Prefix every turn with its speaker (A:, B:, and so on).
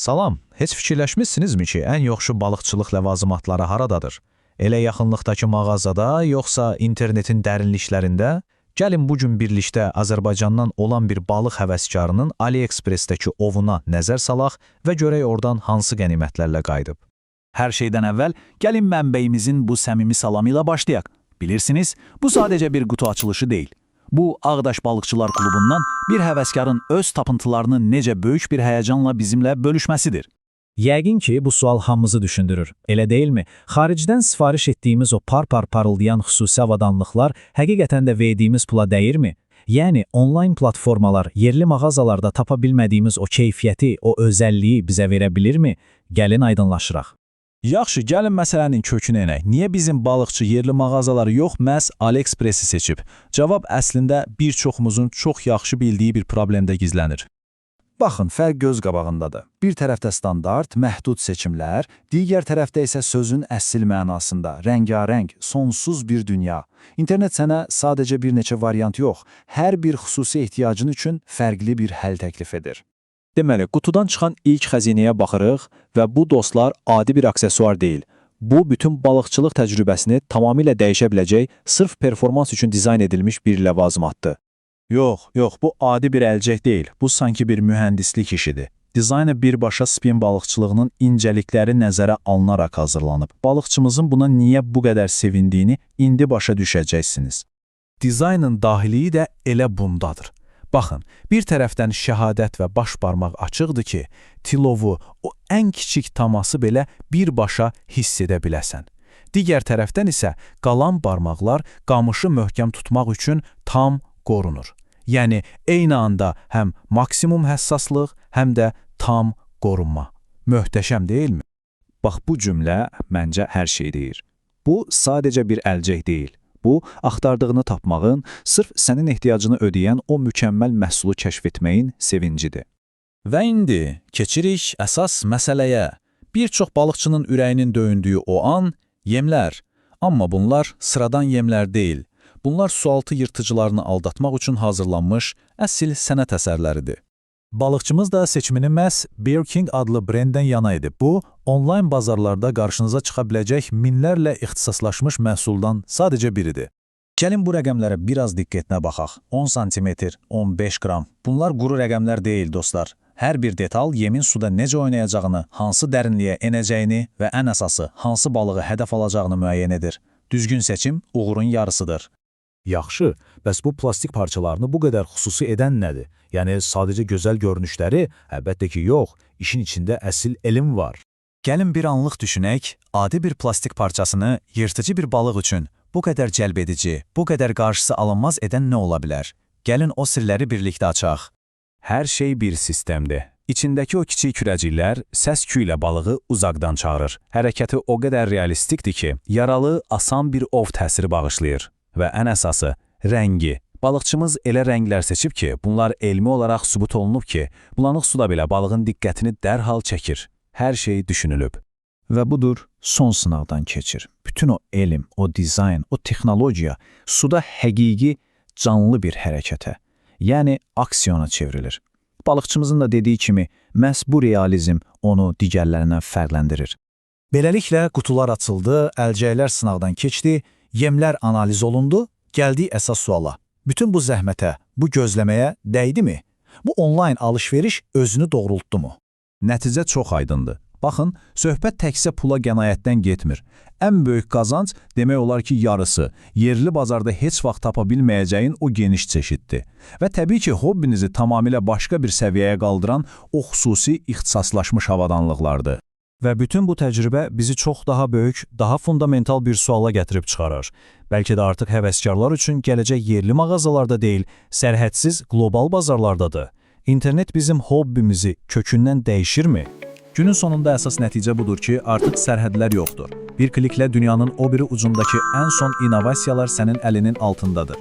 A: Salam, heç fikirləşmişsinizmi ki, ən yaxşı balıqçılıq ləvazimatları haradadır? Elə yaxınlıqdakı mağazada, yoxsa internetin dərinliklərində? Gəlin bugün birlikdə Azərbaycandan olan bir balıq həvəskarının AliExpress-dəki ovuna nəzər salaq və görək oradan hansı qənimətlərlə qayıdıb.
B: Hər şeydən əvvəl, gəlin mənbəyimizin bu səmimi salamı ilə başlayaq. Bilirsiniz, bu sadəcə bir qutu açılışı deyil. Bu, Ağdaş Balıqçılar Klubundan bir həvəskarın öz tapıntılarını necə böyük bir həyəcanla bizimlə bölüşməsidir.
C: Yəqin ki, bu sual hamımızı düşündürür, elə deyilmi? Xaricdən sifariş etdiyimiz o par-par parıldayan xüsusi avadanlıqlar həqiqətən də verdiyimiz pula dəyirmi? Yəni, onlayn platformalar, yerli mağazalarda tapa bilmədiyimiz o keyfiyyəti, o özəlliyi bizə verə bilirmi? Gəlin aydınlaşıraq.
B: Yaxşı, gəlin məsələnin kökünə enək. Niyə bizim balıqçı yerli mağazaları yox, məhz AliExpress-i seçib? Cavab əslində bir çoxumuzun çox yaxşı bildiyi bir problemdə gizlənir.
D: Baxın, fərq göz qabağındadır. Bir tərəfdə standart, məhdud seçimlər, digər tərəfdə isə sözün əsl mənasında rəngarəng, sonsuz bir dünya. İnternet sənə sadəcə bir neçə variant yox, hər bir xüsusi ehtiyacın üçün fərqli bir həll təklif edir.
B: Deməli, qutudan çıxan ilk xəzinəyə baxırıq və bu dostlar adi bir aksesuar deyil. Bu, bütün balıqçılıq təcrübəsini tamamilə dəyişə biləcək, sırf performans üçün dizayn edilmiş bir ləvazimatdır. Yox, bu adi bir əlcək deyil. Bu sanki bir mühəndislik işidir. Dizaynı birbaşa spin balıqçılığının incəlikləri nəzərə alınaraq hazırlanıb. Balıqçımızın buna niyə bu qədər sevindiyini indi başa düşəcəksiniz. Dizaynın dahiliyi də elə bundadır. Baxın, bir tərəfdən şəhadət və baş barmaq açıqdır ki, tilovu, o ən kiçik taması belə birbaşa hiss edə biləsən. Digər tərəfdən isə qalan barmaqlar qamışı möhkəm tutmaq üçün tam qorunur. Yəni, eyni anda həm maksimum həssaslıq, həm də tam qorunma. Möhtəşəm deyilmi? Bax, bu cümlə məncə hər şey deyir. Bu, sadəcə bir əlcək deyil. Bu, axtardığını tapmağın, sırf sənin ehtiyacını ödəyən o mükəmməl məhsulu kəşf etməyin sevincidir. Və indi keçirik əsas məsələyə. Bir çox balıqçının ürəyinin döyündüyü o an, yemlər. Amma bunlar sıradan yemlər deyil. Bunlar sualtı yırtıcılarını aldatmaq üçün hazırlanmış əsl sənət əsərləridir. Balıqçımız da seçimini məhz Bear King adlı brenddən yana edib. Bu, onlayn bazarlarda qarşınıza çıxa biləcək minlərlə ixtisaslaşmış məhsuldan sadəcə biridir. Gəlin bu rəqəmlərə biraz diqqətinə baxaq. 10 sm, 15 qram. Bunlar quru rəqəmlər deyil, dostlar. Hər bir detal yemin suda necə oynayacağını, hansı dərinliyə enəcəyini və ən əsası, hansı balığı hədəf alacağını müəyyən edir. Düzgün seçim uğurun yarısıdır.
E: Yaxşı, bəs bu plastik parçalarını bu qədər xüsusi edən nədir? Yəni, sadəcə gözəl görünüşləri? Əlbəttə ki, yox, işin içində əsl elm var.
B: Gəlin bir anlıq düşünək, adi bir plastik parçasını yırtıcı bir balıq üçün bu qədər cəlbedici, bu qədər qarşısı alınmaz edən nə ola bilər? Gəlin o sirləri birlikdə açaq. Hər şey bir sistemdir. İçindəki o kiçik kürəciklər səs küyü ilə balığı uzaqdan çağırır. Hərəkəti o qədər realistikdir ki, yaralı, asan bir ov təsiri bağışlayır. Və ən əsası, rəngi. Balıqçımız elə rənglər seçib ki, bunlar elmi olaraq sübut olunub ki, bulanıq suda belə balığın diqqətini dərhal çəkir. Hər şey düşünülüb. Və budur, son sınaqdan keçir. Bütün o elm, o dizayn, o texnologiya suda həqiqi, canlı bir hərəkətə, yəni aksiyona çevrilir. Balıqçımızın da dediyi kimi, məhz bu realizm onu digərlərindən fərqləndirir. Beləliklə, qutular açıldı, əlcəklər sınaqdan keçdi, yemlər analiz olundu, gəldi əsas suala. Bütün bu zəhmətə, bu gözləməyə dəydimi? Bu onlayn alış-veriş özünü doğrultdu mu? Nəticə çox aydındır. Baxın, söhbət təkcə pula qənaətdən getmir. Ən böyük qazanc demək olar ki, yarısı, yerli bazarda heç vaxt tapa bilməyəcəyin o geniş çeşiddir. Və təbii ki, hobbinizi tamamilə başqa bir səviyyəyə qaldıran o xüsusi ixtisaslaşmış avadanlıqlardır. Və bütün bu təcrübə bizi çox daha böyük, daha fundamental bir suala gətirib çıxarır. Bəlkə də artıq həvəskarlar üçün gələcək yerli mağazalarda deyil, sərhədsiz qlobal bazarlardadır. İnternet bizim hobbimizi kökündən dəyişirmi? Günün sonunda əsas nəticə budur ki, artıq sərhədlər yoxdur. Bir kliklə dünyanın o biri ucundakı ən son innovasiyalar sənin əlinin altındadır.